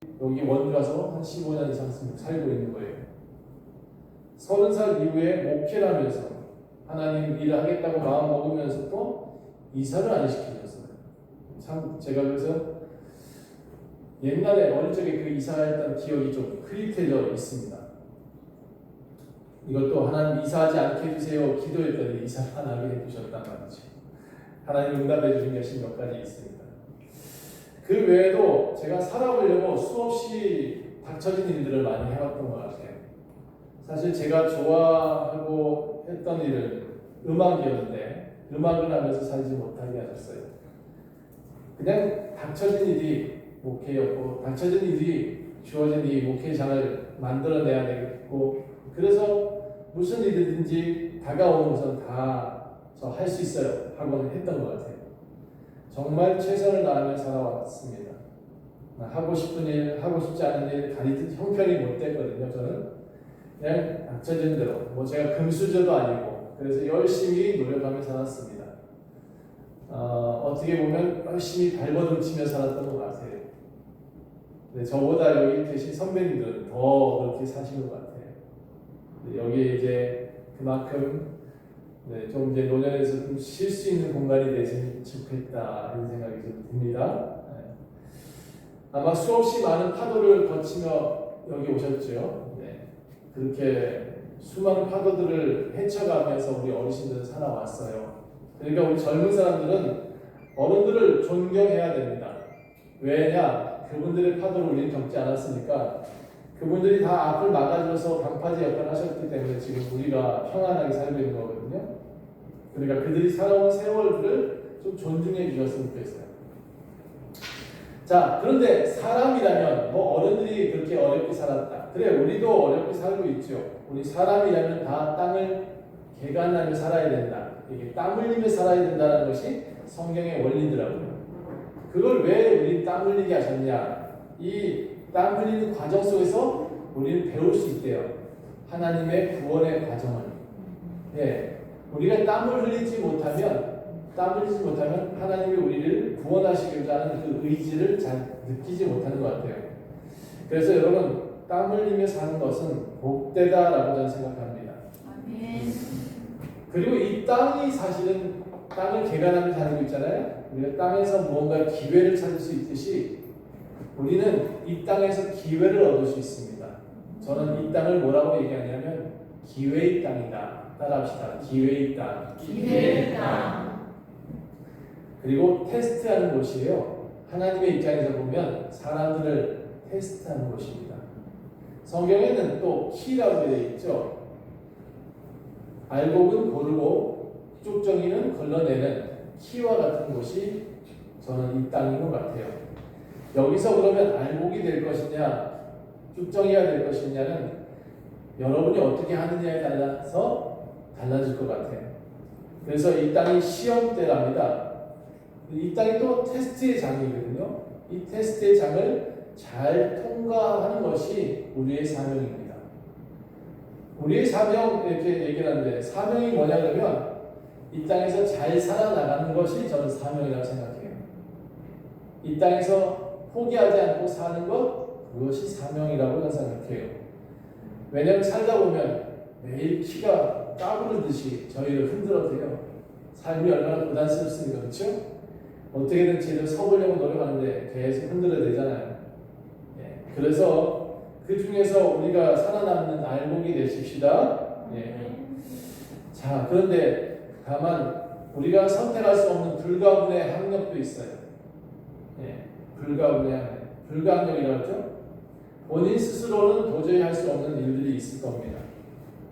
여기 원주 와서 한 15년 이상 살고 있는 거예요. 30살 이후에 목회를 하면서 하나님 일을 하겠다고 마음 먹으면서 또 이사를 안 시키셨어요. 참 제가 그래서 옛날에 어릴 적에 그 이사했던 기억이 좀 흐릿해져 있습니다. 이것도 하나님 이사하지 않게 해주세요 기도했더니 이사를 안 하게 해주셨단 말이죠. 하나님 응답해 주신 것이 몇 가지 있습니다. 그 외에도 제가 살아보려고 수없이 닥쳐진 일들을 많이 해왔던 것 같아요. 사실 제가 좋아하고 했던 일은 음악이었는데 음악을 하면서 살지 못하게 하셨어요. 그냥 닥쳐진 일이 목회였고 닥쳐진 일이 주어진 이 목회장을 만들어내야 되겠고 그래서 무슨 일이든지 다가오는 것은 다 저 할 수 있어요 하고는 했던 것 같아요. 정말 최선을 다하며 살아왔습니다. 하고 싶은 일, 하고 싶지 않은 일 가리듯 형편이 못 됐거든요. 저는 그냥 닥쳐진 대로 뭐 제가 금수저도 아니고 그래서 열심히 노력하며 살았습니다. 어떻게 보면 열심히 발버둥치며 살았던 것 같아요. 근데 저보다 여기 계신 선배님들은 더 그렇게 사시는 것 같아요. 여기 이제 그만큼 좀 이제 노년에서 좀 쉴 수 있는 공간이 됐으면 좋겠다 이런 생각이 좀 듭니다. 아마 수없이 많은 파도를 거치며 여기 오셨죠. 그렇게 수많은 파도들을 헤쳐가면서 우리 어르신들은 살아왔어요. 그러니까 우리 젊은 사람들은 어른들을 존경해야 됩니다. 왜냐? 그분들의 파도를 우리는 겪지 않았으니까 그분들이 다 앞을 막아줘서 방파제 역할을 하셨기 때문에 지금 우리가 평안하게 살고 있는 거거든요. 그러니까 그들이 살아온 세월들을 좀 존중해 주셨으면 좋겠어요. 자, 그런데 사람이라면 뭐 어른들이 그렇게 어렵게 살았다. 그래, 우리도 어렵게 살고 있죠. 우리 사람이라면 다 땅을 개간하며 살아야 된다. 이게 땀 흘리며 살아야 된다는 것이 성경의 원리더라고요. 그걸 왜 우리 땀 흘리게 하셨냐? 이 땀 흘리는 과정 속에서 우리는 배울 수 있대요. 하나님의 구원의 과정을. 우리가 땀을 흘리지 못하면 하나님이 우리를 구원하시고자 하는 그 의지를 잘 느끼지 못하는 것 같아요. 그래서 여러분 땀 흘리며 사는 것은 복되다라고 저는 생각합니다. 아멘. 그리고 이 땅이 사실은 땅을 개간하며 살고 있잖아요. 우리가 땅에서 무언가 기회를 찾을 수 있듯이 우리는 이 땅에서 기회를 얻을 수 있습니다. 저는 이 땅을 뭐라고 얘기하냐면 기회의 땅이다. 따라합시다. 기회의 땅. 기회의 땅. 그리고 테스트하는 곳이에요. 하나님의 입장에서 보면 사람들을 테스트하는 곳입니다. 성경에는 또 키라고 되어 있죠. 알곡은 고르고 쭉정이는 걸러내는 키와 같은 곳이 저는 이 땅인 것 같아요. 여기서 그러면 알곡이 될 것이냐 쭉정이가 될 것이냐는 여러분이 어떻게 하느냐에 따라서 달라질 것 같아요. 그래서 이 땅이 시험대랍니다. 이 땅이 또 테스트의 장이거든요. 이 테스트의 장을 잘 통과하는 것이 우리의 사명입니다. 우리의 사명 이렇게 얘기를 하는데 사명이 뭐냐 그러면 이 땅에서 잘 살아나가는 것이 저는 사명이라고 생각해요. 이 땅에서 포기하지 않고 사는 것 그것이 사명이라고 저는 생각해요. 왜냐하면 살다 보면 매일 키가 까부르듯이 저희를 흔들어대요. 삶이 얼마나 부담스럽습니까? 그렇죠? 어떻게든 제대로 서보려고 노력하는데 계속 흔들어대잖아요. 그래서 그 중에서 우리가 살아남는 알곡이 되십시다. 자, 그런데 다만 우리가 선택할 수 없는 불가분의 학력도 있어요. 불가항력이라고 하죠. 본인 스스로는 도저히 할 수 없는 일들이 있을 겁니다.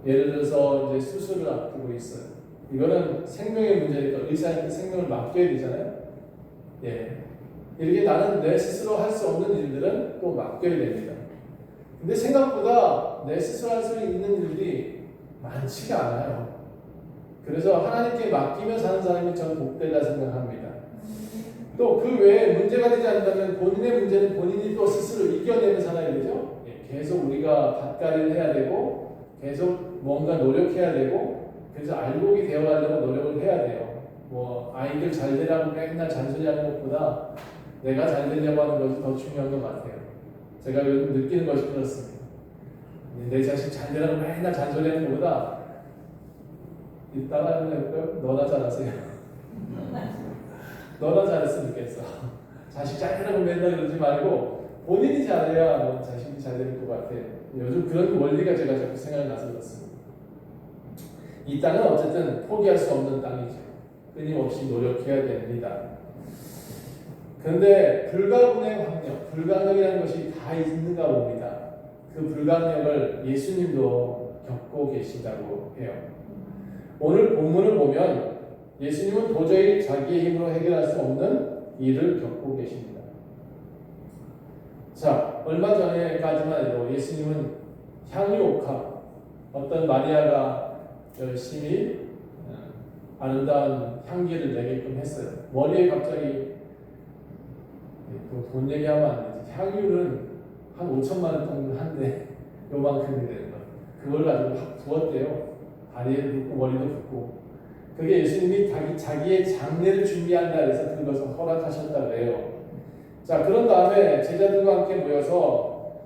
예를 들어서 이제 수술을 앞두고 있어요. 이거는 생명의 문제니까 의사한테 생명을 맡겨야 되잖아요. 이렇게 나는 내 스스로 할 수 없는 일들은 또 맡겨야 됩니다. 근데 생각보다 내 스스로 할 수 있는 일들이 많지가 않아요. 그래서 하나님께 맡기며 사는 사람이 저는 복되다 생각합니다. 또 그 외에 문제가 되지 않는다면 본인의 문제는 본인이 또 스스로 이겨내며 살아야 되죠. 계속 우리가 밭갈이를 해야 되고 계속 뭔가 노력해야 되고 그래서 알곡이 되어가려고 노력을 해야 돼요. 뭐 아이들 잘 되라고 맨날 잔소리하는 것보다 내가 잘 되려고 하는 것이 더 중요한 것 같아요. 제가 요즘 느끼는 것이 그렇습니다. 내 자식 잘 되라고 맨날 잔소리하는 것보다 이따가 너나 잘하세요. 너나 잘했으면 좋겠어. 자식 잘 되라고 맨날 그러지 말고 본인이 잘해야 뭐 자식이 잘 될 것 같아. 요즘 그런 원리가 제가 자꾸 생각이 나서 그렇습니다. 이 땅은 어쨌든 포기할 수 없는 땅이죠. 끊임없이 노력해야 됩니다. 그런데 불가분의 환경, 불가능이라는 것이 다 있는가 봅니다. 그 불가능을 예수님도 겪고 계시다고 해요. 오늘 본문을 보면 예수님은 도저히 자기의 힘으로 해결할 수 없는 일을 겪고 계십니다. 자, 얼마 전에까지만 해도 예수님은 향유옥합, 어떤 마리아가 열심히 아름다운 향기를 내게끔 했어요. 머리에 갑자기 돈 얘기하면 안 되지. 향유는 한 5천만 원 정도 한데 요만큼이 되는 거. 그걸 가지고 확 부었대요. 다리에도 붓고 머리도 붓고. 그게 예수님이 자기의 장례를 준비한다 해서 그것을 허락하셨다고 해요. 자, 그런 다음에 제자들과 함께 모여서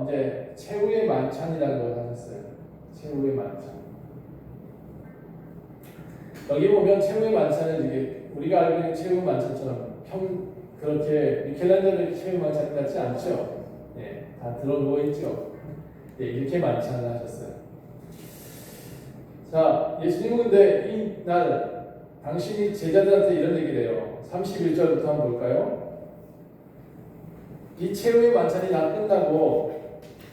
이제 최후의 만찬이라는 걸 하셨어요. 최후의 만찬. 여기 보면 최후의 만찬은 이게 우리가 알고 있는 최후의 만찬처럼 그렇게 미켈란젤로의 최후의 만찬 같지 않죠. 예, 다 들어누워 있죠. 예, 이렇게 만찬을 하셨어요. 자, 예수님은 근데 이날 당신이 제자들한테 이런 얘기를 해요. 31절부터 한번 볼까요? 이 최후의 만찬이 다 끝나고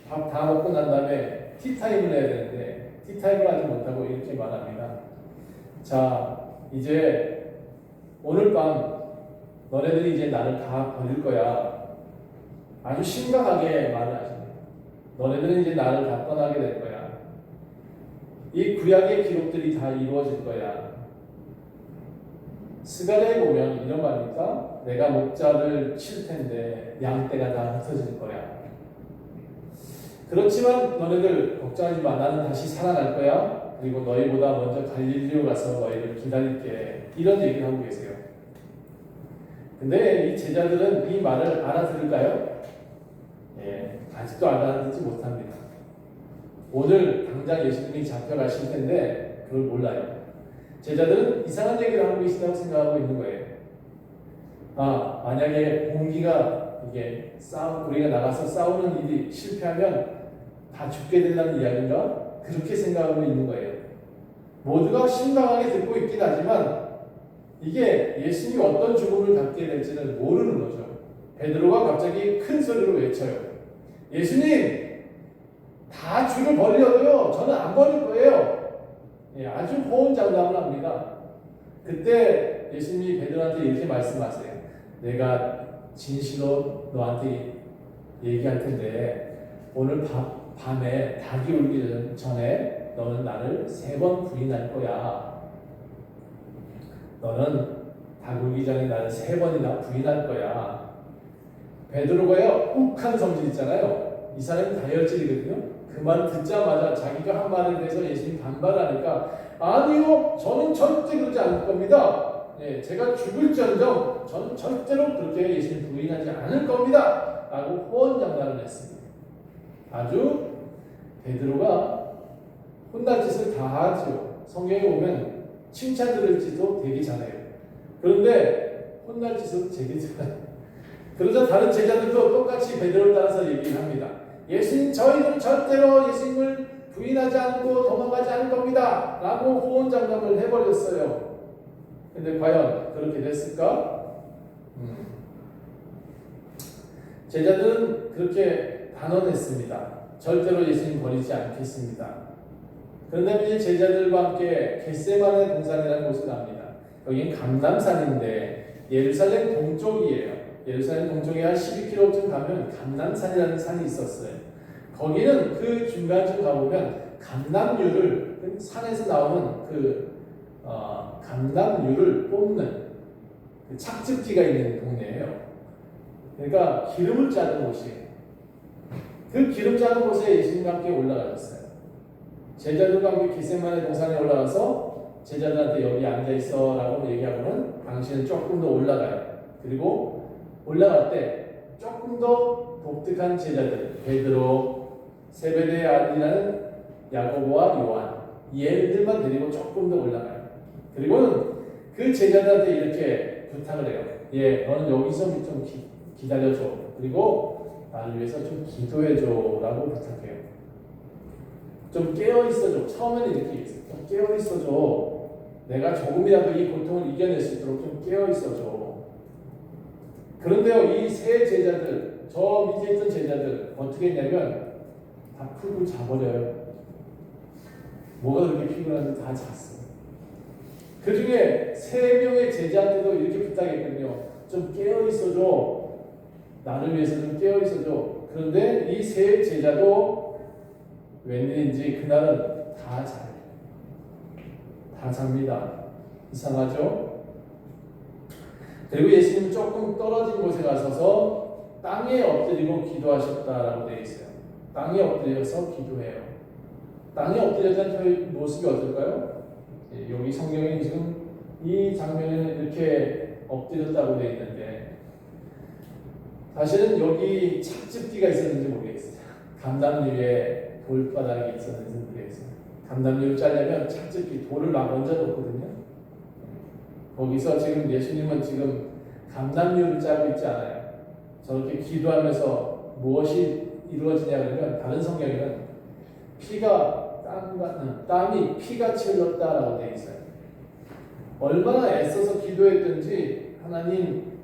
밥 다 먹고 난 다음에 티타임을 해야 되는데 티타임을 하지 못하고 이렇게 말합니다. 자, 이제 오늘 밤 너네들이 이제 나를 다 버릴 거야. 아주 심각하게 말을 하십니다. 너네들은 이제 나를 다 떠나게 될 거야. 이 구약의 기록들이 다 이루어질 거야. 스가랴에 보면 이런 말입니다. 내가 목자를 칠 텐데 양떼가 다 흩어질 거야. 그렇지만 너네들 걱정하지 마. 나는 다시 살아날 거야. 그리고 너희보다 먼저 갈릴리로 가서 너희를 기다릴게. 이런 얘기를 하고 계세요. 근데 이 제자들은 이 말을 알아들을까요? 예, 아직도 알아듣지 못합니다. 오늘 당장 예수님이 잡혀가실 텐데 그걸 몰라요. 제자들은 이상한 얘기를 하고 계시다고 생각하고 있는 거예요. 아, 만약에 공기가 이게 우리가 나가서 싸우는 일이 실패하면 다 죽게 된다는 이야기인가? 그렇게 생각하고 있는 거예요. 모두가 심각하게 듣고 있긴 하지만 이게 예수님이 어떤 죽음을 갖게 될지는 모르는 거죠. 베드로가 갑자기 큰 소리로 외쳐요. 예수님! 다 주를 버리려고요. 저는 안 버릴 거예요. 예, 아주 호언장담을 합니다. 그때 예수님이 베드로한테 이렇게 말씀하세요. 내가 진실로 너한테 얘기할 텐데 오늘 밤에 닭이 울기 전에 너는 나를 3번 부인할 거야. 너는 닭 울기 전에 나를 3번이나 부인할 거야. 베드로가요, 욱한 성질 있잖아요. 이 사람이 다혈질이거든요. 그 말을 듣자마자 자기가 한 말에 대해서 예수님이 반발하니까 아니요, 저는 절대 그러지 않을 겁니다. 예, 제가 죽을지언정 저는 절대로 그렇게 예수님 부인하지 않을 겁니다. 라고 호언장담을 했습니다. 아주 베드로가 혼날 짓을 다 하죠. 성경에 보면 칭찬 들을 짓도 되게 잘해요. 그런데 혼날 짓은 되게 잘해요. 그러자 다른 제자들도 똑같이 베드로를 따라서 얘기를 합니다. 예수님, 저희는 절대로 예수님을 부인하지 않고 도망가지 않을 겁니다. 라고 호언장담을 해버렸어요. 근데 과연 그렇게 됐을까? 제자들은 그렇게 단언했습니다. 절대로 예수님 버리지 않겠습니다. 그런데 이제 제자들과 함께 겟세마네 동산이라는 곳을 갑니다. 여기는 감람산인데 예루살렘 동쪽이에요. 예루살렘 동쪽에 한 12km쯤 가면 감람산이라는 산이 있었어요. 거기는 그 중간쯤 가보면 감람유를 산에서 나오는 감람유를 뽑는 그 착즙기가 있는 동네예요. 그러니까 기름을 짜는 곳이에요. 그 기름 짜는 곳에 예수님과 함께 올라가셨어요. 제자들과 함께 겟세마네 동산에 올라가서 제자들한테 여기 앉아있어 라고 얘기하고는 당신은 조금 더 올라가요. 그리고 올라갈 때 조금 더 독특한 제자들 베드로, 세베대의 아들이라는 야고보와 요한 이 애들만 데리고 조금 더 올라가요. 그리고는 그 제자들한테 이렇게 부탁을 해요. 예, 너는 여기서 좀 기다려줘. 그리고 나를 위해서 좀 기도해줘라고 부탁해요. 좀 깨어있어줘. 처음에는 이렇게 얘기했어요. 좀 깨어있어줘. 내가 조금이라도 이 고통을 이겨낼 수 있도록 좀 깨어있어줘. 그런데요, 이 세 제자들, 저 밑에 있던 제자들 어떻게 했냐면 다 푹을 자버려요. 뭐가 그렇게 피곤한데 다 잤어요. 그 중에 3명의 제자한테도 이렇게 부탁했거든요. 좀 깨어있어줘. 나를 위해서 좀 깨어있어줘. 그런데 이 세 제자도 웬일인지 그날은 다 자요. 다 잡니다. 이상하죠? 그리고 예수님은 조금 떨어진 곳에 가서서 땅에 엎드리고 기도하셨다라고 되어 있어요. 땅에 엎드려서 기도해요. 땅에 엎드렸다는 모습이 어떨까요? 여기 성경에 지금 이 장면에는 이렇게 엎드렸다고 되어 있는데 사실은 여기 착즙기가 있었는지 모르겠어요. 감담 위에 돌바닥이 있었는지 모르겠어요. 감담류를 짜려면 착즙기 돌을 막 얹어 놓거든요. 거기서 지금 예수님은 지금 감담류를 짜고 있지 않아요. 저렇게 기도하면서 무엇이 이루어지냐 그러면 다른 성경에는 땀이 피같이 흘렀다라고 되어 있어요. 얼마나 애써서 기도했든지 하나님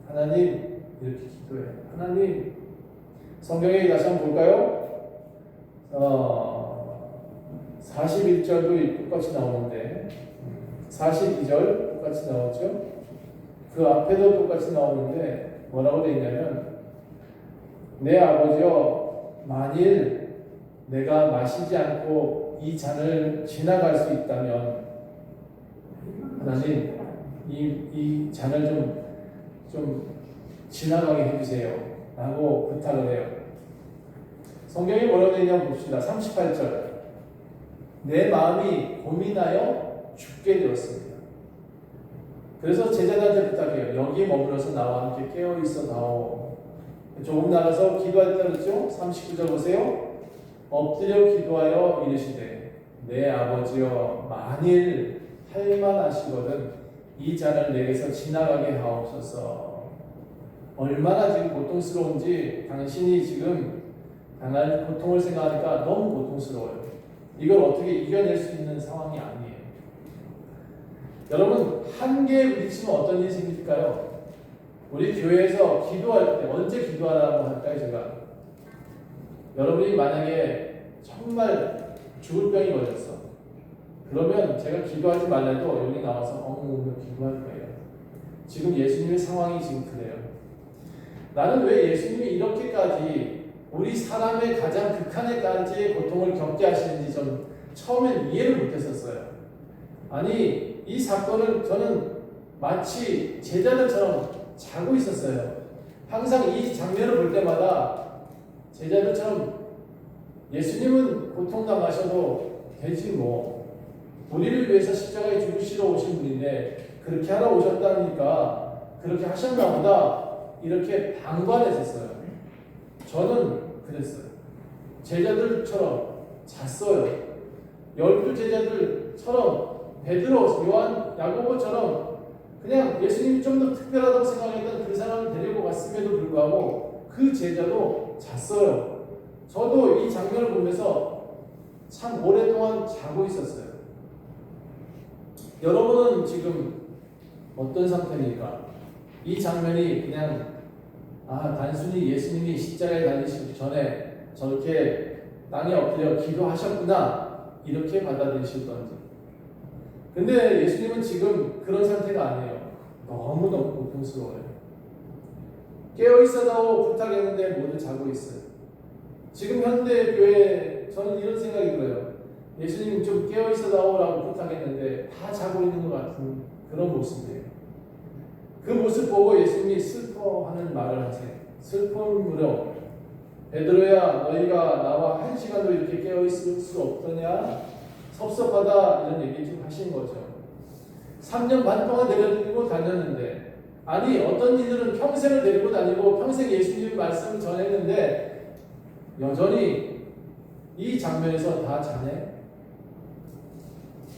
이렇게 기도해요. 하나님 성경에 다시 한번 볼까요? 41절도 똑같이 나오는데 42절 똑같이 나오죠. 그 앞에도 똑같이 나오는데 뭐라고 되어 있냐면 내 아버지여 만일 내가 마시지 않고 이 잔을 지나갈 수 있다면 하나님 이 잔을 좀 지나가게 해주세요 라고 부탁을 해요. 성경이 뭐라고 되어 있냐 봅시다. 38절 내 마음이 고민하여 죽게 되었습니다. 그래서 제자들한테 부탁해요. 여기 머물러서 나와 함께 깨어있어 다오. 조금 나가서 기도했다 그랬죠? 39절 보세요. 엎드려 기도하여 이르시되 내 아버지여 만일 할만하시거든 이 잔을 내게서 지나가게 하옵소서. 얼마나 지금 고통스러운지 당신이 지금 당할 고통을 생각하니까 너무 고통스러워요. 이걸 어떻게 이겨낼 수 있는 상황이 아니에요. 여러분 한계에 부딪히면 어떤 일이 생길까요? 우리 교회에서 기도할 때 언제 기도하라고 할까요? 제가 여러분이 만약에 정말 죽을 병이 걸렸어. 그러면 제가 기도하지 말라도 여기 나와서 엉엉 기도할 거예요. 지금 예수님의 상황이 지금 그래요. 나는 왜 예수님이 이렇게까지 우리 사람의 가장 극한에까지의 고통을 겪게 하시는지 좀 처음엔 이해를 못했었어요. 아니 이 사건을 저는 마치 제자들처럼 자고 있었어요. 항상 이 장면을 볼 때마다 제자들처럼 예수님은 고통당하셔도 되지 뭐 우리를 위해서 십자가에 죽으시러 오신 분인데 그렇게 하러 오셨다니까 그렇게 하셨나 보다 이렇게 방관했었어요. 저는 그랬어요. 제자들처럼 잤어요. 12 제자들처럼 베드로, 요한, 야고보처럼 그냥 예수님이 좀 더 특별하다고 생각했던 그 사람을 데리고 갔음에도 불구하고 그 제자도 잤어요. 저도 이 장면을 보면서 참 오랫동안 자고 있었어요. 여러분은 지금 어떤 상태입니까? 이 장면이 그냥 단순히 예수님이 십자가에 달리시기 전에 저렇게 땅에 엎드려 기도하셨구나 이렇게 받아들이실 건지. 근데 예수님은 지금 그런 상태가 아니에요. 너무너무 고통스러워요. 깨어있어다오 부탁했는데 모두 자고 있어요. 지금 현대교회 저는 이런 생각이 들어요. 예수님 좀 깨어있어다오라고 부탁했는데 다 자고 있는 것 같은 그런 모습이에요. 그 모습 보고 예수님이 슬퍼하는 말을 하세요. 슬픈 무렵 베드로야 너희가 나와 1시간도 이렇게 깨어있을 수 없더냐? 섭섭하다 이런 얘기 좀 하신 거죠. 3년 반 동안 내려드리고 다녔는데 아니 어떤 이들은 평생을 데리고 다니고 평생 예수님 말씀을 전했는데 여전히 이 장면에서 다 자네.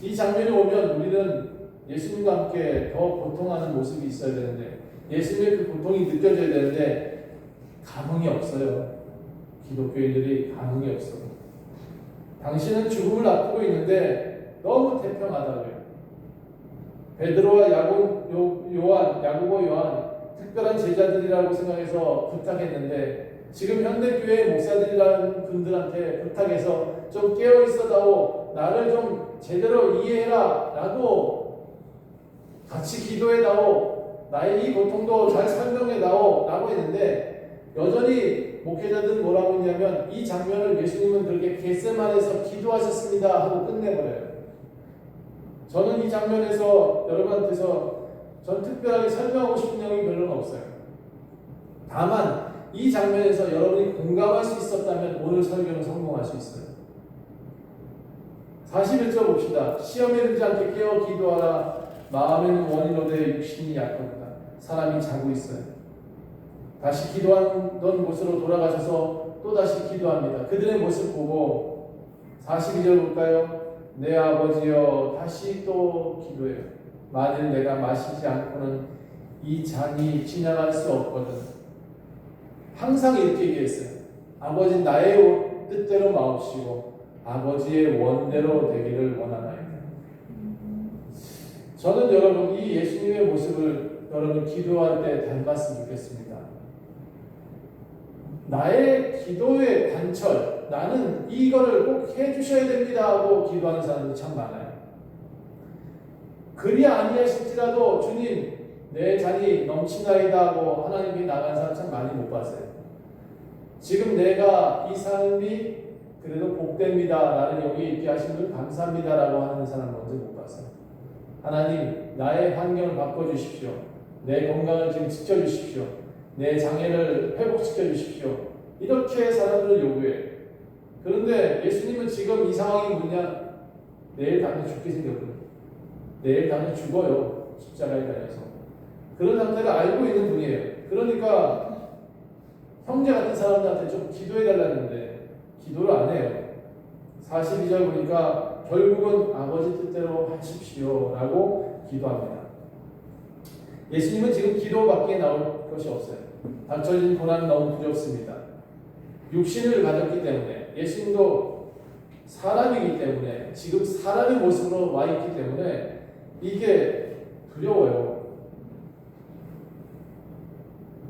이 장면이 오면 우리는 예수님과 함께 더 고통하는 모습이 있어야 되는데 예수님의 그 고통이 느껴져야 되는데 감흥이 없어요. 기독교인들이 감흥이 없어. 당신은 죽음을 앞두고 있는데 너무 태평하다고요. 베드로와 야고보 요한 특별한 제자들이라고 생각해서 부탁했는데 지금 현대교회 목사들이라는 분들한테 부탁해서 좀 깨어있어다오, 나를 좀 제대로 이해해라 라고 같이 기도해다오, 나의 이 고통도 잘 설명해다오 라고 했는데 여전히 목회자들은 뭐라고 했냐면 이 장면을 예수님은 그렇게 겟세마네에서 기도하셨습니다 하고 끝내버려요. 저는 이 장면에서 여러분한테서 전 특별하게 설명하고 싶은 내용이 별로는 없어요. 다만 이 장면에서 여러분이 공감할 수 있었다면 오늘 설교는 성공할 수 있어요. 41절 봅시다. 시험에 들지 않게 깨어 기도하라. 마음에는 원인오되 육신이 약하구나. 사람이 자고 있어요. 다시 기도하던 곳으로 돌아가셔서 또다시 기도합니다. 그들의 모습 보고 42절 볼까요? 내 아버지여, 다시 또 기도해요. 만일 내가 마시지 않고는 이 잔이 지나갈 수 없거든. 항상 이렇게 얘기했어요. 아버지 나의 뜻대로 마옵시고 아버지의 원대로 되기를 원하나이다. 저는 여러분 이 예수님의 모습을 여러분 기도할 때 닮았으면 좋겠습니다. 나의 기도의 관철, 나는 이거를 꼭 해주셔야 됩니다 하고 기도하는 사람들이 참 많아요. 그리 아니하실지라도 주님 내 잔이 넘치나이다 하고 하나님께 나간 사람 참 많이 못 봤어요. 지금 내가 이 삶이 그래도 복됩니다, 나는 여기 있게 하신 분 감사합니다 라고 하는 사람 먼저 못 봤어요. 하나님 나의 환경을 바꿔주십시오. 내 건강을 지금 지켜주십시오. 내 장애를 회복시켜 주십시오. 이렇게 사람들을 요구해. 그런데 예수님은 지금 이 상황이 뭐냐? 내일 당장 죽게 생겼거든요. 내일 당장 죽어요. 십자가에 달려서. 그런 상태를 알고 있는 분이에요. 그러니까 형제 같은 사람들한테 좀 기도해달라는데 기도를 안 해요. 42절 보니까 결국은 아버지 뜻대로 하십시오 라고 기도합니다. 예수님은 지금 기도밖에 나올 것이 없어요. 닥쳐진 고난은 너무 두렵습니다. 육신을 가졌기 때문에 예수님도 사람이기 때문에 지금 사람의 모습으로 와 있기 때문에 이게 두려워요.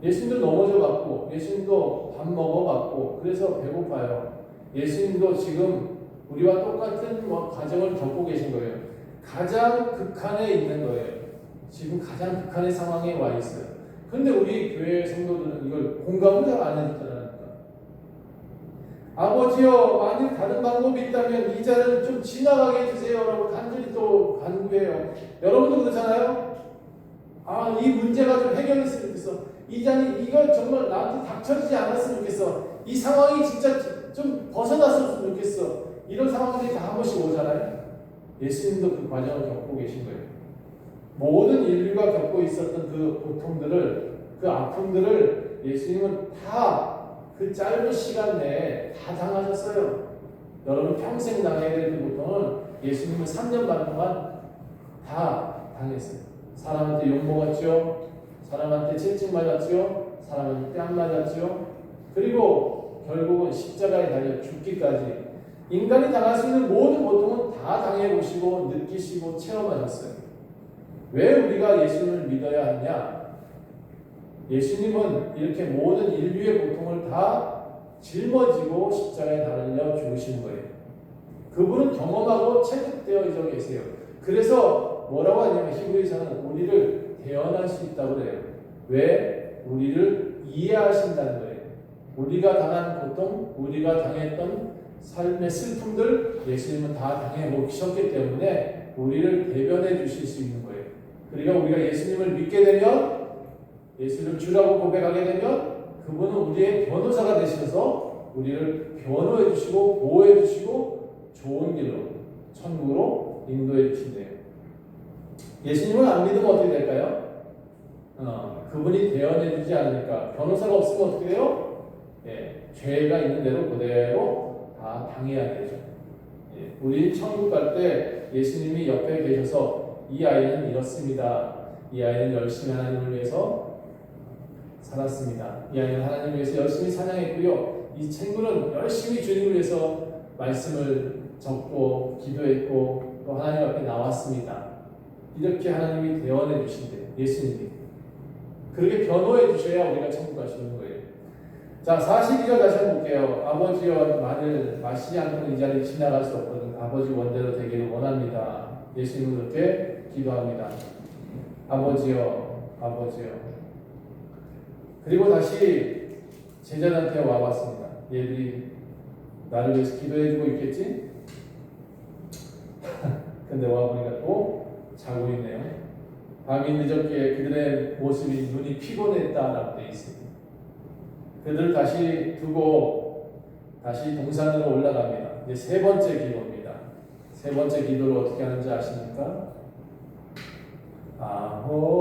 예수님도 넘어져 봤고 예수님도 밥 먹어 봤고 그래서 배고파요. 예수님도 지금 우리와 똑같은 과정을 겪고 계신 거예요. 가장 극한에 있는 거예요. 지금 가장 극한의 상황에 와 있어요. 근데 우리 교회 성도들은 이걸 공감을 잘 안 해주더라니까. 아버지여, 만일 다른 방법이 있다면 이 잔을 좀 지나가게 해주세요 라고 간절히 또 간구해요. 여러분도 그렇잖아요? 아, 이 문제가 좀 해결됐으면 좋겠어. 이 잔이 이거 정말 나한테 닥쳐지지 않았으면 좋겠어. 이 상황이 진짜 좀 벗어났으면 좋겠어. 이런 상황들이 다 한 번씩 오잖아요. 예수님도 그 과정을 겪고 계신 거예요. 모든 인류가 겪고 있었던 그 고통들을, 그 아픔들을 예수님은 다 그 짧은 시간 내에 다 당하셨어요. 여러분 평생 당해야 될 그 고통은 예수님은 3년 반 동안 다 당했어요. 사람한테 욕먹었죠. 사람한테 채찍 맞았죠. 사람한테 뺨 맞았죠. 그리고 결국은 십자가에 달려 죽기까지 인간이 당할 수 있는 모든 고통은 다 당해보시고 느끼시고 체험하셨어요. 왜 우리가 예수님을 믿어야 하냐? 예수님은 이렇게 모든 인류의 고통을 다 짊어지고 십자가에 달려 죽으신 거예요. 그분은 경험하고 체득되어 계세요. 그래서 뭐라고 하냐면 히브리서는 우리를 대언할 수 있다고 그래요. 왜? 우리를 이해하신다는 거예요. 우리가 당한 고통, 우리가 당했던 삶의 슬픔들 예수님은 다 당해보셨기 때문에 우리를 대변해 주실 수 있는 거예요. 그러니까 우리가 예수님을 믿게 되면, 예수를 주라고 고백하게 되면 그분은 우리의 변호사가 되셔서 우리를 변호해 주시고 보호해 주시고 좋은 길로 천국으로 인도해 주신대요. 예수님을 안 믿으면 어떻게 될까요? 그분이 대언해주지 않으니까 변호사가 없으면 어떻게 돼요? 예, 죄가 있는 대로 그대로 다 당해야 되죠. 예, 우리 천국 갈 때 예수님이 옆에 계셔서 이 아이는 이렇습니다. 이 아이는 열심히 하나님을 위해서 살았습니다. 이 아이는 하나님을 위해서 열심히 사냥했고요. 이 친구는 열심히 주님을 위해서 말씀을 적고 기도했고 또 하나님 앞에 나왔습니다. 이렇게 하나님이 대언해 주신대요. 예수님이. 그렇게 변호해 주셔야 우리가 천국 갈 수 있는 거예요. 자, 42절 다시 한번 볼게요. 아버지여 만일 마시지 않고는 이 자리를 지나갈 수 없거든 아버지 원대로 되기를 원합니다. 예수님은 그렇게 기도합니다. 아버지여, 아버지여. 그리고 다시 제자들한테 와봤습니다. 얘들이 나를 위해서 기도해주고 있겠지? 근데 와보니까 또 자고 있네요. 밤이 늦었기에 그들의 모습이 눈이 피곤했다라고 되어 있습니다. 그들을 다시 두고 다시 동산으로 올라갑니다. 이제 세 번째 기도입니다. 세 번째 기도를 어떻게 하는지 아십니까? 아버지여,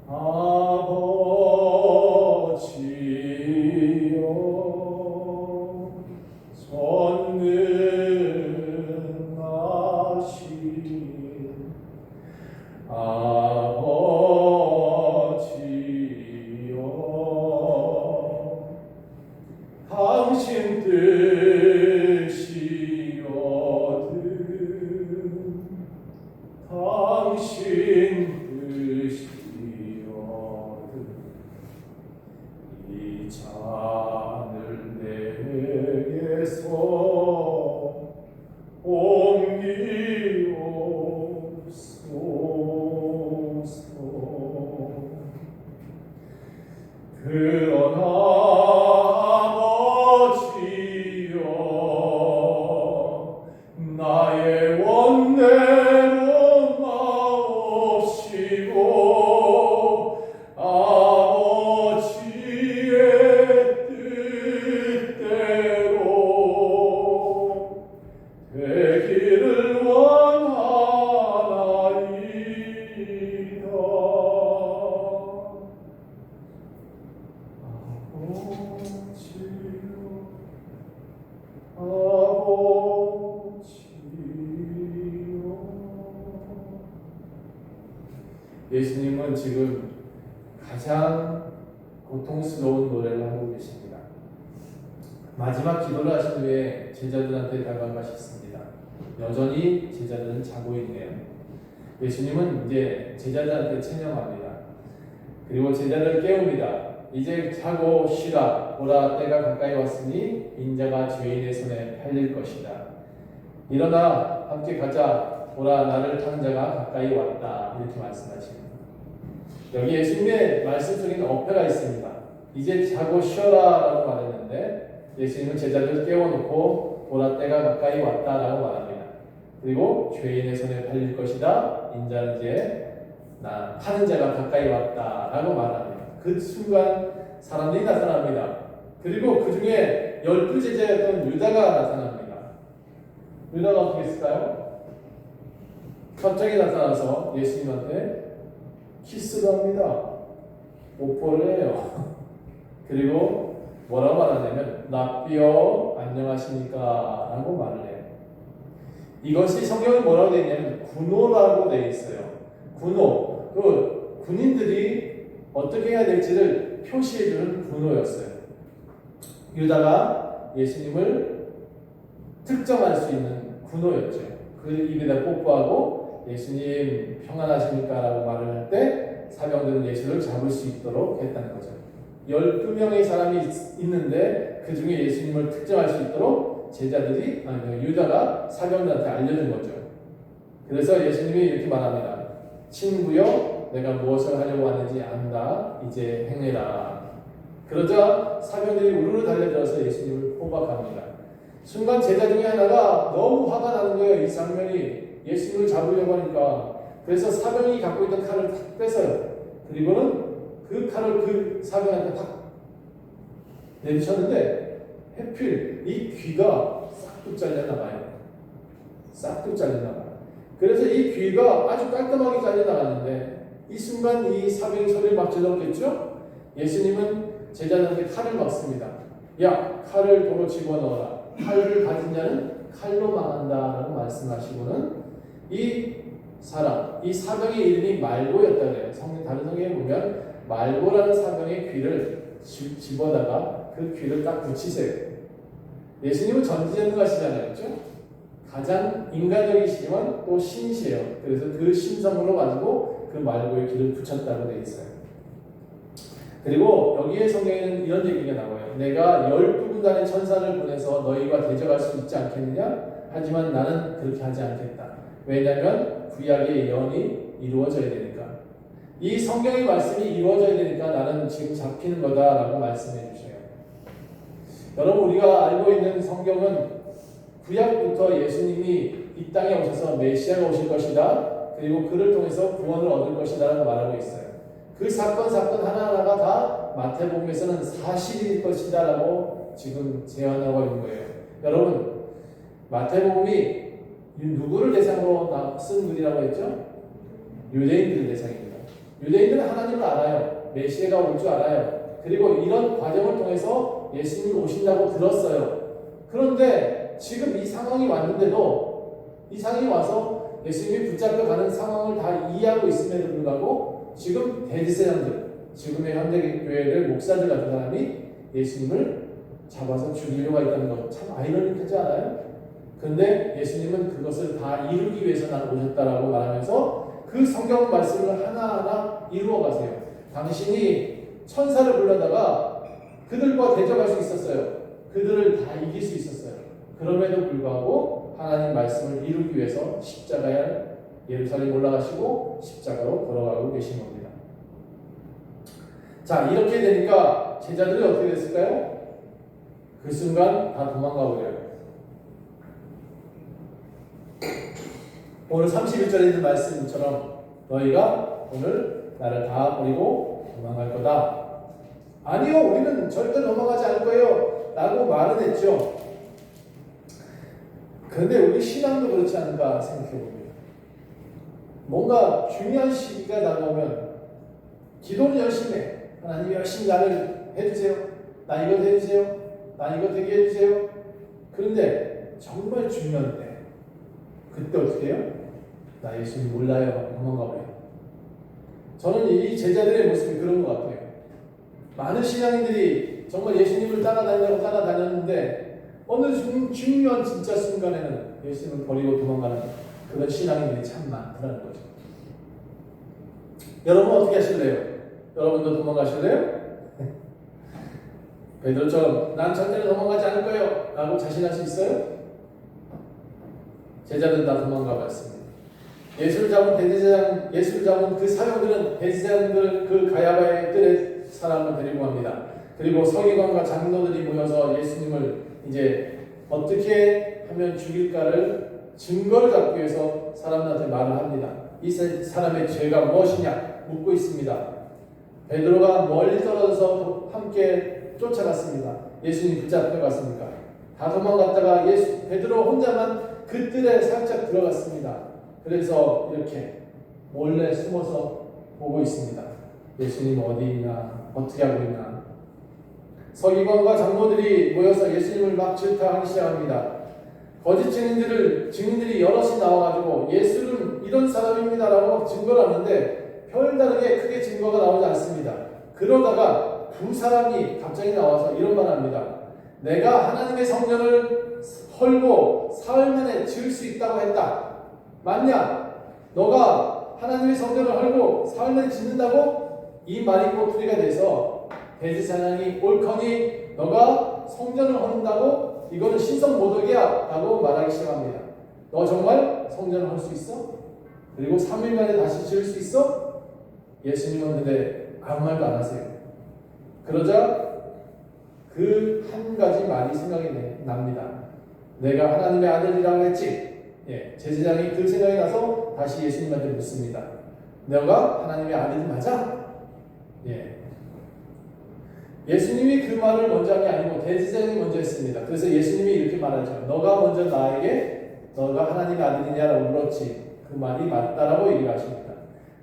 아버지여, 전능하신 아버지여, 당신 뜻이거든 당신 뜻이거든 이 잔을 내게서 옮기옵소서. 그러나 아버지여 나의 원대로 마옵시고 아버지의 뜻대로 되기를 원하나이다. 예수님은 지금 가장 고통스러운 노래를 하고 계십니다. 마지막 기도를 하신 후에 제자들한테 다가가셨습니다. 여전히 제자들은 자고 있네요. 예수님은 이제 제자들한테 체념합니다. 그리고 제자들을 깨웁니다. 이제 자고 쉬라. 보라, 때가 가까이 왔으니 인자가 죄인의 손에 팔릴 것이다. 일어나 함께 가자. 보라, 나를 탄 자가 가까이 왔다. 이렇게 말씀하십니다. 여기 예수님의 말씀 속에는 어폐가 있습니다. 이제 자고 쉬어라 라고 말했는데 예수님은 제자들을 깨워놓고 보라, 때가 가까이 왔다 라고 말합니다. 그리고 죄인의 손에 팔릴 것이다. 인자는 이제 파는 자가 가까이 왔다 라고 말합니다. 그 순간 사람들이 나타납니다. 그리고 그 중에 12제자였던 유다가 나타납니다. 유다가 어떻게 했을까요? 갑자기 나타나서 예수님한테 키스를 합니다. 오포를 해요. 그리고 뭐라고 말하냐면 랍비여 안녕하십니까 라고 말을 해요. 이것이 성경에 뭐라고 되어 있냐면 군호라고 되어 있어요. 군호. 그 군인들이 어떻게 해야 될지를 표시해주는 군호였어요. 유다가 예수님을 특정할 수 있는 군호였죠. 그 입에다 뽀뽀하고 예수님 평안하십니까? 라고 말을 할 때 사병들은 예수를 잡을 수 있도록 했다는 거죠. 12명의 사람이 있는데 그 중에 예수님을 특정할 수 있도록 제자들이, 유다가 사병들한테 알려준 거죠. 그래서 예수님이 이렇게 말합니다. 친구여, 내가 무엇을 하려고 하는지 안다. 이제 행해라. 그러자 사병들이 우르르 달려들어서 예수님을 포박합니다. 순간 제자 중에 하나가 너무 화가 나는 거예요. 이 장면이 예수님을 잡으려고 하니까. 그래서 사병이 갖고 있던 칼을 탁 뺏어요. 그리고는 그 칼을 그 사병한테 탁 내리쳤는데 하필 이 귀가 싹둑 잘려나가요. 싹둑 잘려나가요. 그래서 이 귀가 아주 깔끔하게 잘려나갔는데 이 순간 이 사병이 소리를 막 질렀겠죠? 예수님은 제자들한테 칼을 막습니다. 야, 칼을 도로 집어넣어라. 칼을 가진 자는 칼로 망한다라고 말씀하시고는 이 사람, 이 사병의 이름이 말고였다 그래요. 다른 성경에 보면 말고라는 사병의 귀를 집어다가 그 귀를 딱 붙이세요. 예수님은 전지전능하시잖아요, 그렇죠? 가장 인간적이시지만 또 신이세요. 그래서 그 신성으로 가지고 그 말고의 귀를 붙였다고 되어 있어요. 그리고 여기에 성경에는 이런 얘기가 나와요. 내가 12군단의 천사를 보내서 너희와 대적할 수 있지 않겠느냐? 하지만 나는 그렇게 하지 않겠다. 왜냐하면 구약의 예언이 이루어져야 되니까. 이 성경의 말씀이 이루어져야 되니까 나는 지금 잡히는 거다라고 말씀해 주셔요. 여러분, 우리가 알고 있는 성경은 구약부터 예수님이 이 땅에 오셔서 메시아가 오실 것이다. 그리고 그를 통해서 구원을 얻을 것이다 라고 말하고 있어요. 그 사건 하나하나가 다 마태복음에서는 사실일 것이다 라고 지금 제안하고 있는 거예요. 여러분, 마태복음이 누구를 대상으로 쓴 글이라고 했죠? 유대인들 대상입니다. 유대인들은 하나님을 알아요. 메시아가 올 줄 알아요. 그리고 이런 과정을 통해서 예수님이 오신다고 들었어요. 그런데 지금 이 상황이 왔는데도 이 상황이 와서 예수님이 붙잡혀 가는 상황을 다 이해하고 있음에도 불구하고 지금 대제사장들, 지금의 현대교회를 목사들 같은 사람이 예수님을 잡아서 죽이려고 했다는 것 참 아이러니하지 않아요? 근데 예수님은 그것을 다 이루기 위해서 나는 오셨다라고 말하면서 그 성경 말씀을 하나하나 이루어 가세요. 당신이 천사를 불러다가 그들과 대적할 수 있었어요. 그들을 다 이길 수 있었어요. 그럼에도 불구하고 하나님 말씀을 이루기 위해서 십자가에 예루살렘 올라가시고 십자가로 걸어가고 계신 겁니다. 자, 이렇게 되니까 제자들이 어떻게 됐을까요? 그 순간 다 도망가 버려요. 오늘 31절에 있는 말씀처럼 너희가 오늘 나를 다 버리고 도망갈 거다. 아니요, 우리는 절대 도망가지 않을 거예요 라고 말은 했죠. 그런데 우리 신앙도 그렇지 않을까 생각해 봅니다. 뭔가 중요한 시기가 다가오면 기도를 열심히 해. 하나님 열심히 나를 해주세요. 나 이거 해주세요. 나 이거 되게 해주세요. 그런데 정말 중요한 때 그때 어떻게 해요? 나 예수님 몰라요. 도망가 버려요. 저는 이 제자들의 모습이 그런 것 같아요. 많은 신앙인들이 정말 예수님을 따라다녔는데 어느 중요한 진짜 순간에는 예수님을 버리고 도망가는 그런 신앙인들이 참 많다는 거죠. 여러분 어떻게 하실래요? 여러분도 도망가실래요? 베드로처럼 난 절대로 도망가지 않을 거예요 라고 자신할 수 있어요? 제자들은 다 도망가 봤습니다. 예수를 잡은 그 사형들은 대제사장들 그 가야바의 뜰에 사람을 데리고 갑니다. 그리고 서기관과 장로들이 모여서 예수님을 이제 어떻게 하면 죽일까를 증거를 잡기 위해서 사람들한테 말을 합니다. 이 사람의 죄가 무엇이냐 묻고 있습니다. 베드로가 멀리 떨어져서 함께 쫓아갔습니다. 예수님 붙잡혀 갔습니까? 다 도망갔다가 베드로 혼자만 그 뜰에 살짝 들어갔습니다. 그래서 이렇게 몰래 숨어서 보고 있습니다. 예수님 어디 있나, 어떻게 하고 있나. 서기관과 장로들이 모여서 예수님을 막 질타하기 시작합니다. 거짓 증인들이 여럿이 나와가지고 예수는 이런 사람입니다라고 막 증거를 하는데 별다르게 크게 증거가 나오지 않습니다. 그러다가 두 사람이 갑자기 나와서 이런 말을 합니다. 내가 하나님의 성전을 헐고 사흘 만에 지을 수 있다고 했다. 맞냐? 너가 하나님의 성전을 헐고 사흘 만에 짓는다고? 이 말이 꼬투리가 돼서 대제사장이 옳거니 너가 성전을 헐는다고? 이거는 신성모독이야 라고 말하기 시작합니다. 너 정말 성전을 헐 수 있어? 그리고 3일 만에 다시 지을 수 있어? 예수님은 근데 아무 말도 안 하세요. 그러자 그 한 가지 말이 생각이 납니다. 내가 하나님의 아들이라고 했지? 제사장이 그 생각이 나서 다시 예수님한테 묻습니다. 너가 하나님의 아들이 맞아? 예수님이 그 말을 먼저 한 게 아니고 대제사장이 먼저 했습니다. 그래서 예수님이 이렇게 말하죠. 너가 먼저 나에게 너가 하나님의 아들이냐라고 물었지. 그 말이 맞다라고 얘기를 하십니다.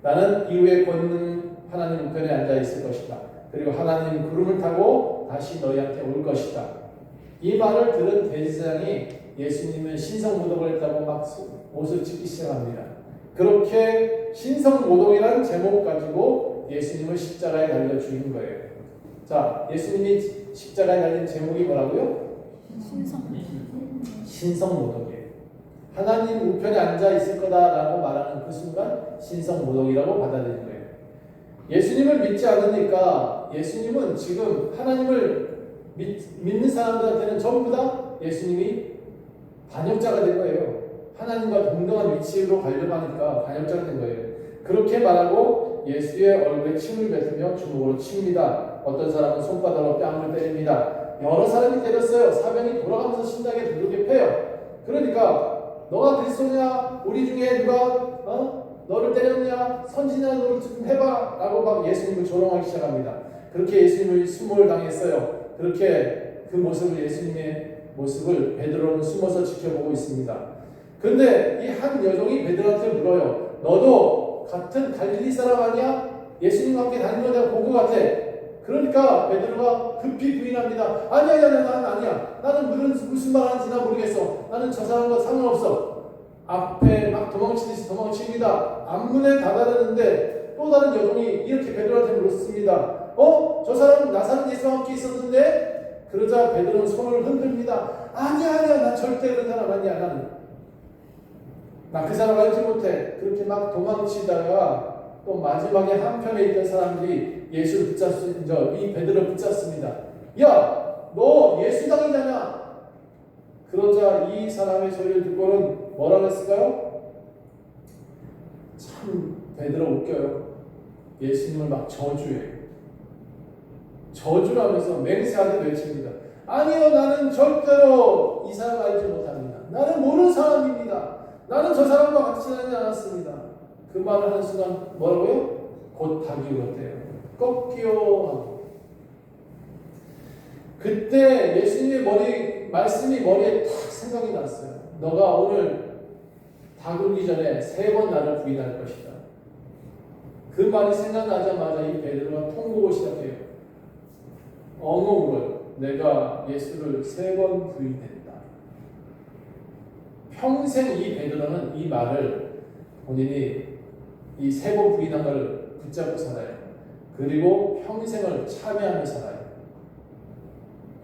나는 이후에 권능 하나님 우편에 앉아 있을 것이다. 그리고 하나님 구름을 타고 다시 너희한테 올 것이다. 이 말을 들은 대제사장이 예수님은 신성모독을 했다고 막 옷을 찢기 시작합니다. 그렇게 신성모독이라는 제목 가지고 예수님을 십자가에 달려 죽인 거예요. 자, 예수님이 십자가에 달린 제목이 뭐라고요? 신성모독이에요. 하나님 우편에 앉아 있을 거다라고 말하는 그 순간 신성모독이라고 받아들인 거예요. 예수님을 믿지 않으니까 예수님은 지금 하나님을 믿는 사람들한테는 전부 다 예수님이 반역자가 된 거예요. 하나님과 동등한 위치로 가려고 하니까 반역자가 된 거예요. 그렇게 말하고 예수의 얼굴에 침을 뱉으며 주먹으로 칩니다. 어떤 사람은 손바닥으로 뺨을 때립니다. 여러 사람이 때렸어요. 사병이 돌아가면서 신나게 두들겨 패요. 그러니까 너가 그리스도냐? 우리 중에 누가 너를 때렸냐? 선지자 너를 좀 해봐 라고 막 예수님을 조롱하기 시작합니다. 그렇게 예수님을 수모를 당했어요. 그렇게 그 모습을 예수님의 모습을 베드로는 숨어서 지켜보고 있습니다. 근데 이 한 여종이 베드로한테 물어요. 너도 같은 갈릴리 사람 아니야? 예수님과 함께 다닌 거 내가 본 것 같아. 그러니까 베드로가 급히 부인합니다. 아니야, 나는 아니야. 나는 무슨 말 하는지 나 모르겠어. 나는 저 사람과 상관없어. 앞에 막 도망치듯이 도망칩니다. 앞문에 다다르는데 또 다른 여종이 이렇게 베드로한테 물었습니다. 저 사람은 나사렛 예수와 함께 있었는데? 그러자 베드로는 손을 흔듭니다. 아니야, 나 절대 그런 사람 아니야. 나 그 사람 알지 못해. 그렇게 막 도망치다가 또 마지막에 한편에 있던 사람들이 예수를 붙잡습니다. 이 베드로 붙잡습니다. 야, 너 예수당이잖아. 그러자 이 사람의 소리를 듣고는 뭐라고 했을까요? 참 베드로 웃겨요. 예수님을 막 저주해요. 저주라면서 맹세하듯 외칩니다. 아니요, 나는 절대로 이 사람 알지 못합니다. 나는 모르는 사람입니다. 나는 저 사람과 같이 다니지 않았습니다. 그 말을 하는 순간 뭐라고요? 곧 닭이 울었대요. 꺾여 하고. 그때 예수님의 말씀이 머리에 탁 생각이 났어요. 너가 오늘 닭 울기 전에 3번 나를 부인할 것이다. 그 말이 생각나자마자 이 베드로가 통곡을 시작해요. 엉엉 울어요. 내가 예수를 3번 부인했다. 평생 이 베드로는 이 말을 본인이 이 3번 부인한 걸 붙잡고 살아요. 그리고 평생을 참여하며 살아요.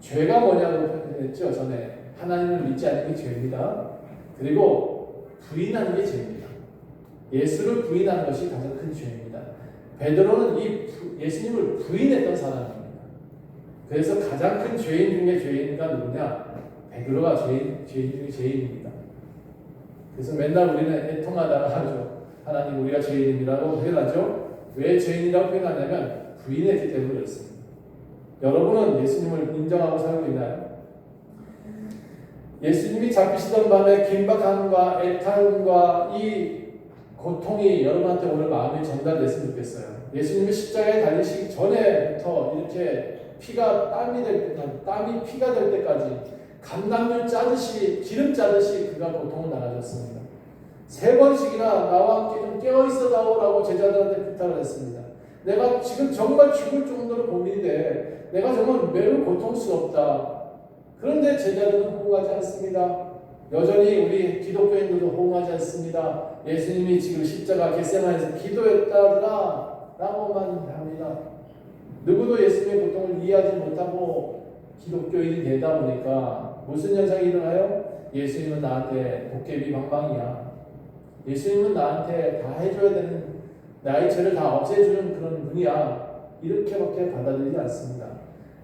죄가 뭐냐고 표현했죠. 전에 하나님을 믿지 않는 게 죄입니다. 그리고 부인하는 게 죄입니다. 예수를 부인하는 것이 가장 큰 죄입니다. 베드로는 예수님을 부인했던 사람입니다. 그래서 가장 큰 죄인 중에 죄인가 누구냐? 베드로가 죄인 중에 죄인입니다. 그래서 맨날 우리는 애통하다가 하죠. 하나님 우리가 죄인이라고 표현하죠. 왜 죄인이라고 표현하냐면 부인했기 때문에 그렇습니다. 여러분은 예수님을 인정하고 살고 있나요? 예수님이 잡히시던 밤에 긴박함과 애타움과 이 고통이 여러분한테 오늘 마음에 전달됐으면 좋겠어요. 예수님이 십자가에 달리시기 전에부터 이렇게 땀이 피가 될 때까지 감남류 짜듯이 기름 짜듯이 그가 고통을 나눠줬습니다. 3번씩이나 나와 함께 좀 깨어있어 다오라고 제자들한테 부탁을 했습니다. 내가 지금 정말 죽을 정도로 고민이 돼. 내가 정말 매우 고통스럽다. 그런데 제자들은 호응하지 않습니다. 여전히 우리 기독교인들도 호응하지 않습니다. 예수님이 지금 십자가 겟세마네에서 기도했다더라 라고만 합니다. 누구도 예수님의 고통을 이해하지 못하고 기독교인이 되다 보니까 무슨 현상이 일어나요? 예수님은 나한테 도깨비 방방이야. 예수님은 나한테 다 해줘야 되는, 나의 죄를 다 없애주는 그런 분이야. 이렇게밖에 받아들이지 않습니다.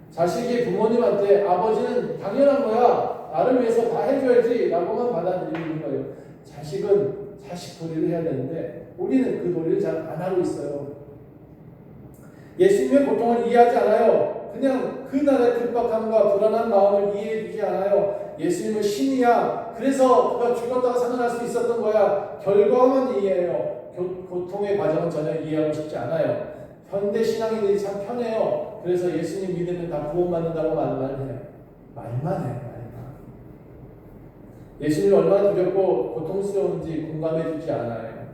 자식이 부모님한테 아버지는 당연한 거야. 나를 위해서 다 해줘야지 라고만 받아들이는 거예요. 자식은 자식 도리를 해야 되는데 우리는 그 도리를 잘 안 하고 있어요. 예수님의 고통을 이해하지 않아요. 그냥 그날의 급박함과 불안한 마음을 이해해주지 않아요. 예수님은 신이야. 그래서 그가 죽었다가 살아날 수 있었던 거야. 결과만 이해해요. 고통의 과정은 전혀 이해하고 싶지 않아요. 현대 신앙인들이 참 편해요. 그래서 예수님 믿으면 다 구원받는다고 말만 해요. 말만 해요. 예수님이 얼마나 두렵고 고통스러운지 공감해 주지 않아요.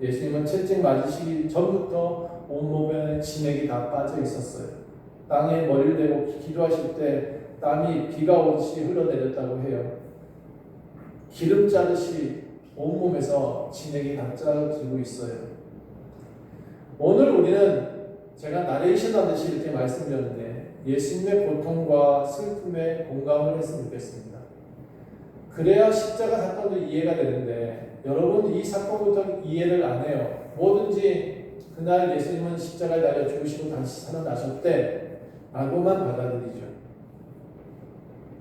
예수님은 채찍 맞으시기 전부터 온몸에 진액이 다 빠져 있었어요. 땅에 머리를 대고 기도하실 때 땀이 비가 오듯이 흘러내렸다고 해요. 기름 짜듯이 온몸에서 진액이 다 짜지고 있어요. 오늘 우리는 제가 나레이션 하듯이 이렇게 말씀드렸는데 예수님의 고통과 슬픔에 공감을 했으면 좋겠습니다. 그래야 십자가 사건도 이해가 되는데 여러분 이 사건부터 이해를 안 해요. 뭐든지 그날 예수님은 십자가에 달려 죽으시고 다시 살아나셨대 라고만 받아들이죠.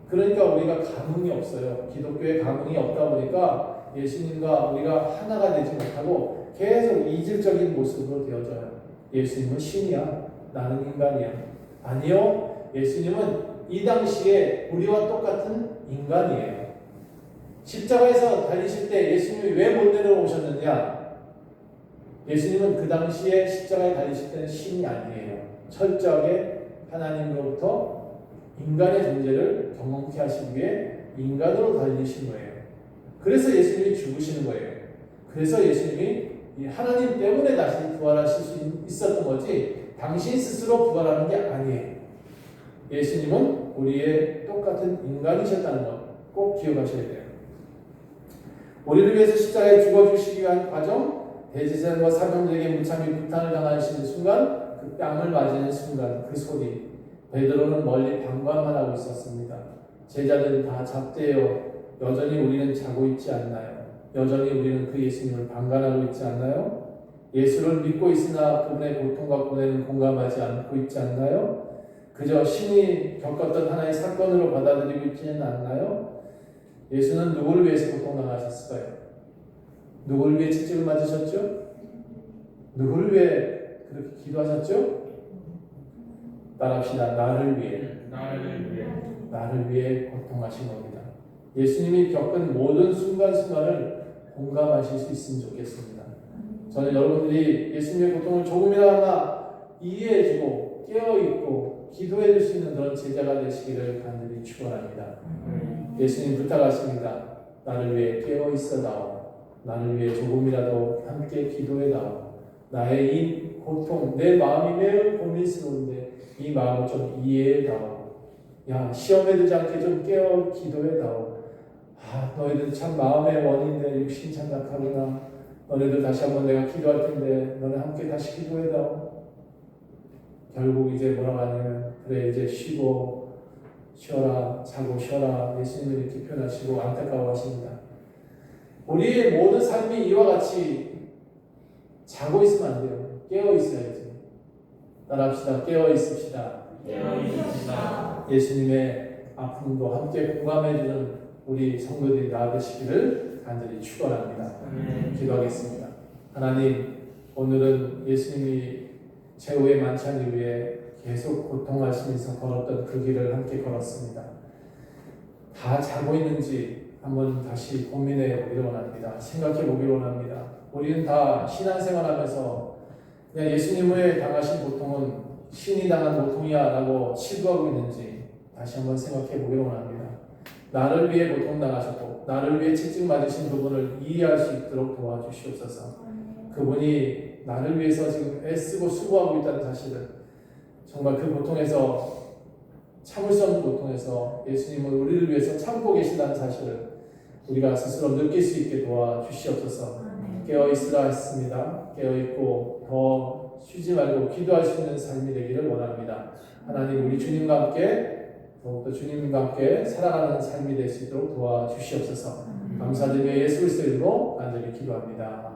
그러니까 우리가 감흥이 없어요. 기독교에 감흥이 없다 보니까 예수님과 우리가 하나가 되지 못하고 계속 이질적인 모습으로 되어져요. 예수님은 신이야. 나는 인간이야. 아니요. 예수님은 이 당시에 우리와 똑같은 인간이에요. 십자가에서 달리실 때 예수님이 왜 못 내려오셨느냐? 예수님은 그 당시에 십자가에 달리실 때는 신이 아니에요. 철저하게 하나님으로부터 인간의 존재를 경험케 하시기 위해 인간으로 달리신 거예요. 그래서 예수님이 죽으시는 거예요. 그래서 예수님이 하나님 때문에 다시 부활하실 수 있었던 거지 당신 스스로 부활하는 게 아니에요. 예수님은 우리의 똑같은 인간이셨다는 것 꼭 기억하셔야 돼요. 우리를 위해서 십자가에 죽어주시기 위한 과정, 대제사장과 사병들에게 무참히 부탄을 당하시는 순간, 그 뺨을 맞이는 순간, 그 소리, 베드로는 멀리 방관만 하고 있었습니다. 제자들은 다 잡대요. 여전히 우리는 자고 있지 않나요? 여전히 우리는 그 예수님을 방관하고 있지 않나요? 예수를 믿고 있으나 그분의 고통과 고뇌는 공감하지 않고 있지 않나요? 그저 신이 겪었던 하나의 사건으로 받아들이고 있지는 않나요? 예수는 누구를 위해서 고통당하셨을까요? 누구를 위해 채찍을 맞으셨죠? 누구를 위해 그렇게 기도하셨죠? 따라합시다. 나를 위해 고통하신 겁니다. 예수님이 겪은 모든 순간순간을 공감하실 수 있으면 좋겠습니다. 저는 여러분들이 예수님의 고통을 조금이나마 이해해주고 깨어있고 기도해줄 수 있는 그런 제자가 되시기를 간절히 축원합니다. 예수님 부탁하십니다. 나를 위해 깨어있어다오. 나를 위해 조금이라도 함께 기도해다오. 나의 이 고통, 내 마음이 매우 고민스러운데 이 마음을 좀 이해해다오. 야, 시험에 들지 않게 좀 깨어 기도해다오. 너희들 참 마음의 원인데 육신 참작하구나. 너네들 다시 한번 내가 기도할 텐데 너네 함께 다시 기도해다오. 결국 이제 뭐라고 하냐면 그래 이제 쉬고 쉬어라, 자고 쉬어라. 예수님을 이렇게 표현하시고 안타까워하십니다. 우리의 모든 삶이 이와 같이 자고 있으면 안 돼요. 깨어 있어야지. 따라합시다. 깨어 있읍시다. 예수님의 아픔도 함께 공감해주는 우리 성도들이 나아가시기를 간절히 축원합니다. 기도하겠습니다. 하나님, 오늘은 예수님이 최후의 만찬을 위해 계속 고통하시면서 걸었던 그 길을 함께 걸었습니다. 다 자고 있는지 한번 다시 고민해 보기를 원합니다. 생각해 보기를 원합니다. 우리는 다 신앙생활하면서 그냥 예수님의 당하신 고통은 신이 당한 고통이야 라고 치부하고 있는지 다시 한번 생각해 보기를 원합니다. 나를 위해 고통당하셨고 나를 위해 채찍 맞으신 그분을 이해할 수 있도록 도와주시옵소서. 그분이 나를 위해서 지금 애쓰고 수고하고 있다는 사실을 정말 그 고통에서 참을 수 없는 고통에서 예수님은 우리를 위해서 참고 계신다는 사실을 우리가 스스로 느낄 수 있게 도와주시옵소서. 깨어있으라 했습니다. 깨어있고 더 쉬지 말고 기도할 수 있는 삶이 되기를 원합니다. 하나님 우리 주님과 함께 더욱더 주님과 함께 살아가는 삶이 될 수 있도록 도와주시옵소서. 감사드리며 예수 그리스도 이름으로 간절히 기도합니다.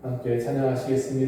함께 찬양하시겠습니다.